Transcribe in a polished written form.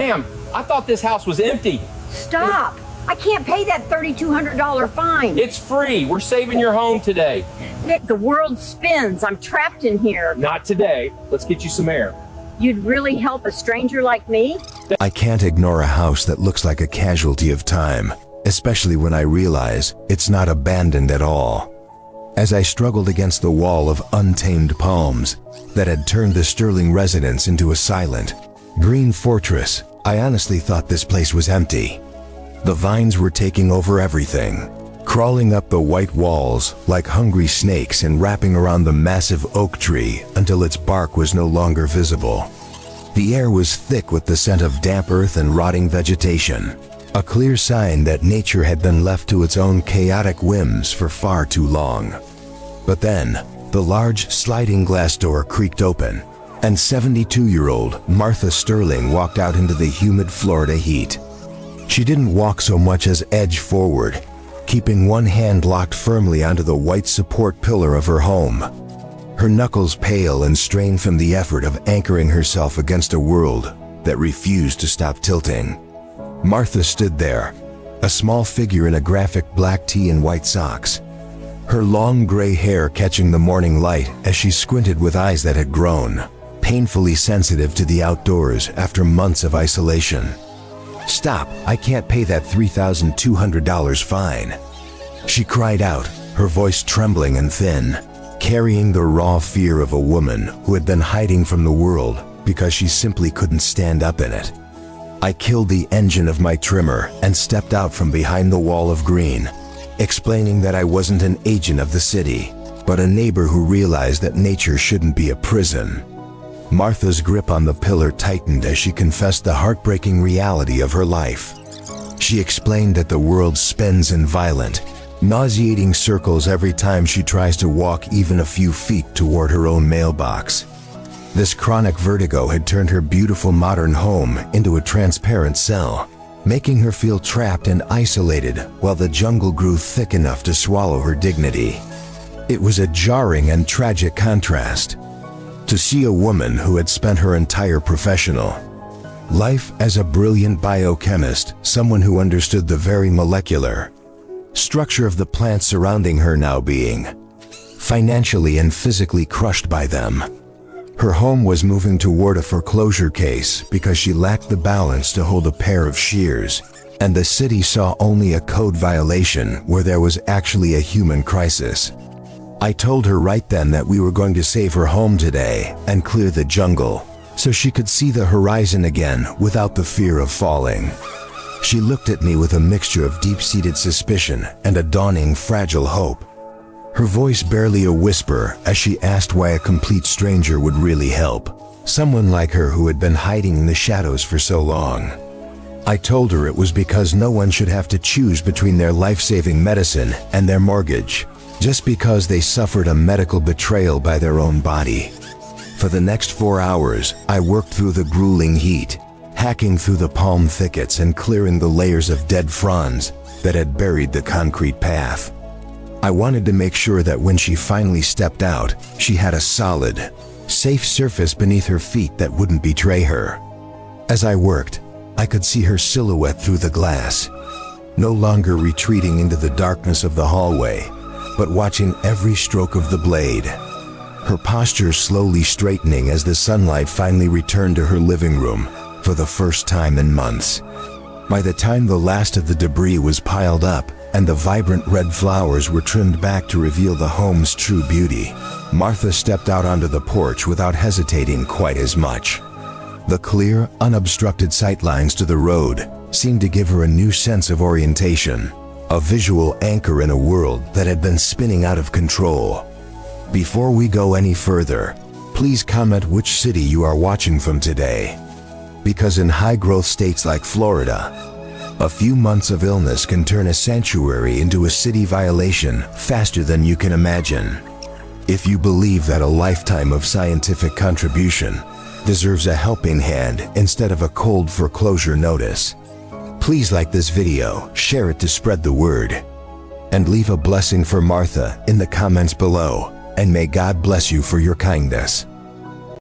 Ma'am, I thought this house was empty. Stop! I can't pay that $3,200 fine. It's free. We're saving your home today. Nick, the world spins. I'm trapped in here. Not today. Let's get you some air. You'd really help a stranger like me? I can't ignore a house that looks like a casualty of time, especially when I realize it's not abandoned at all. As I struggled against the wall of untamed palms that had turned the Sterling residence into a silent, green fortress, I honestly thought this place was empty. The vines were taking over everything, crawling up the white walls like hungry snakes and wrapping around the massive oak tree until its bark was no longer visible. The air was thick with the scent of damp earth and rotting vegetation, a clear sign that nature had been left to its own chaotic whims for far too long. But then, the large sliding glass door creaked open, and 72-year-old Martha Sterling walked out into the humid Florida heat. She didn't walk so much as edge forward, keeping one hand locked firmly onto the white support pillar of her home. Her knuckles pale and strained from the effort of anchoring herself against a world that refused to stop tilting. Martha stood there, a small figure in a graphic black tee and white socks, her long gray hair catching the morning light as she squinted with eyes that had grown painfully sensitive to the outdoors after months of isolation. "Stop, I can't pay that $3,200 fine," she cried out, her voice trembling and thin, carrying the raw fear of a woman who had been hiding from the world because she simply couldn't stand up in it. I killed the engine of my trimmer and stepped out from behind the wall of green, explaining that I wasn't an agent of the city, but a neighbor who realized that nature shouldn't be a prison. Martha's grip on the pillar tightened as she confessed the heartbreaking reality of her life. She explained that the world spins in violent, nauseating circles every time she tries to walk even a few feet toward her own mailbox. This chronic vertigo had turned her beautiful modern home into a transparent cell, making her feel trapped and isolated while the jungle grew thick enough to swallow her dignity. It was a jarring and tragic contrast to see a woman who had spent her entire professional life as a brilliant biochemist, someone who understood the very molecular structure of the plants surrounding her, now being financially and physically crushed by them. Her home was moving toward a foreclosure case because she lacked the balance to hold a pair of shears, and the city saw only a code violation where there was actually a human crisis. I told her right then that we were going to save her home today and clear the jungle so she could see the horizon again without the fear of falling. She looked at me with a mixture of deep-seated suspicion and a dawning fragile hope, her voice barely a whisper as she asked why a complete stranger would really help someone like her who had been hiding in the shadows for so long. I told her it was because no one should have to choose between their life-saving medicine and their mortgage, just because they suffered a medical betrayal by their own body. For the next 4 hours, I worked through the grueling heat, hacking through the palm thickets and clearing the layers of dead fronds that had buried the concrete path. I wanted to make sure that when she finally stepped out, she had a solid, safe surface beneath her feet that wouldn't betray her. As I worked, I could see her silhouette through the glass, no longer retreating into the darkness of the hallway, but watching every stroke of the blade, her posture slowly straightening as the sunlight finally returned to her living room for the first time in months. By the time the last of the debris was piled up and the vibrant red flowers were trimmed back to reveal the home's true beauty, Martha stepped out onto the porch without hesitating quite as much. The clear, unobstructed sightlines to the road seemed to give her a new sense of orientation, a visual anchor in a world that had been spinning out of control. Before we go any further, please comment which city you are watching from today. Because in high-growth states like Florida, a few months of illness can turn a sanctuary into a city violation faster than you can imagine. If you believe that a lifetime of scientific contribution deserves a helping hand instead of a cold foreclosure notice, please like this video, share it to spread the word, and leave a blessing for Martha in the comments below, and may God bless you for your kindness.